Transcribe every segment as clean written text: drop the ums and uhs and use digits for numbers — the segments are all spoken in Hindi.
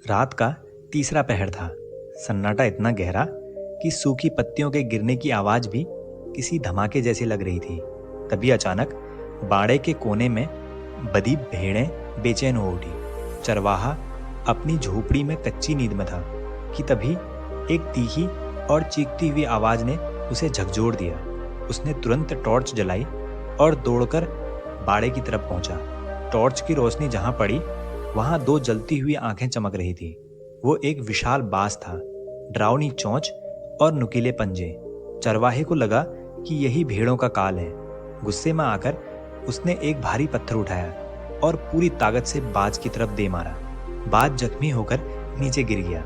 रात का तीसरा पहर था। सन्नाटा इतना गहरा कि सूखी पत्तियों के गिरने की आवाज भी किसी धमाके जैसी लग रही थी। तभी अचानक बाड़े के कोने में बधी भेड़ें बेचैन हो उठी। चरवाहा अपनी झोपड़ी में कच्ची नींद में था कि तभी एक तीखी और चीखती हुई आवाज ने उसे झकझोर दिया। उसने तुरंत टॉर्च जलाई और दौड़कर बाड़े की तरफ पहुंचा। टॉर्च की रोशनी जहां पड़ी वहां दो जलती हुई आंखें चमक रही थी। वो एक विशाल बाज था, डरावनी चोंच और नुकीले पंजे। चरवाहे को लगा कि यही भेड़ों का काल है। गुस्से में आकर उसने एक भारी पत्थर उठाया और पूरी ताकत से बाज की तरफ दे मारा। बाज जख्मी होकर नीचे गिर गया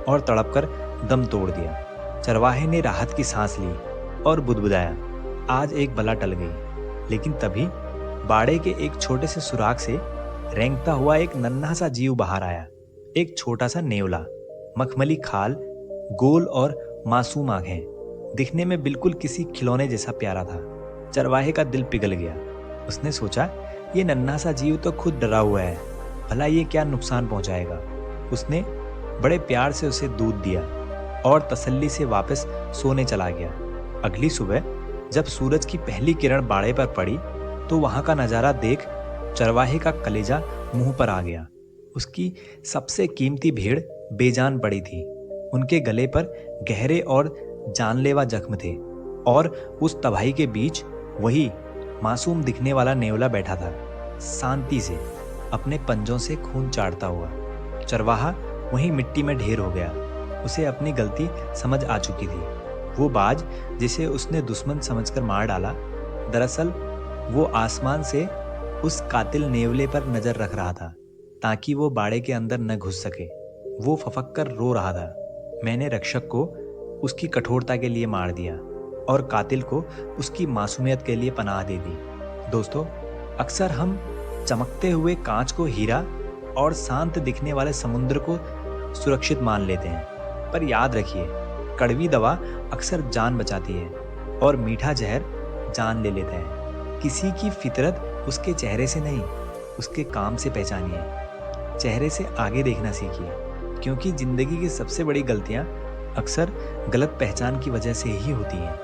और तड़पकर दम तोड़ दिया। चरवाहे ने राहत की सांस ली और बुदबुदाया, आज एक बला टल गई। लेकिन तभी बाड़े के एक छोटे से सुराग से रेंगता हुआ एक नन्हा सा जीव बाहर आया। एक छोटा सा नेवला, मखमली खाल, गोल और मासूम आंखें, दिखने में बिल्कुल किसी खिलौने जैसा प्यारा था। चरवाहे का दिल पिघल गया। उसने सोचा, ये नन्हा सा जीव तो खुद डरा हुआ है, भला ये क्या नुकसान पहुंचाएगा। उसने बड़े प्यार से उसे दूध दिया और तसल्ली से वापस सोने चला गया। अगली सुबह जब सूरज की पहली किरण बाड़े पर पड़ी तो वहां का नजारा देख चरवाहे का कलेजा मुंह पर आ गया। उसकी सबसे कीमती भेड़ बेजान पड़ी थी। उनके गले पर गहरे और जानलेवा जख्म थे और उस तबाही के बीच वही मासूम दिखने वाला नेवला बैठा था, शांति से अपने पंजों से खून चाटता हुआ। चरवाहा वहीं मिट्टी में ढेर हो गया। उसे अपनी गलती समझ आ चुकी थी। वो बाज जिसे उसने दुश्मन समझकर मार डाला, दरअसल वो आसमान से उस कातिल नेवले पर नजर रख रहा था ताकि वो बाड़े के अंदर न घुस सके। वो फफक कर रो रहा था, मैंने रक्षक को उसकी कठोरता के लिए मार दिया और कातिल को उसकी मासूमियत के लिए पनाह दे दी। दोस्तों, अक्सर हम चमकते हुए कांच को हीरा और शांत दिखने वाले समुद्र को सुरक्षित मान लेते हैं, पर याद रखिए, कड़वी दवा अक्सर जान बचाती है और मीठा जहर जान ले लेता है। किसी की फितरत उसके चेहरे से नहीं, उसके काम से पहचानिए। चेहरे से आगे देखना सीखिए, क्योंकि जिंदगी की सबसे बड़ी गलतियां अक्सर गलत पहचान की वजह से ही होती हैं।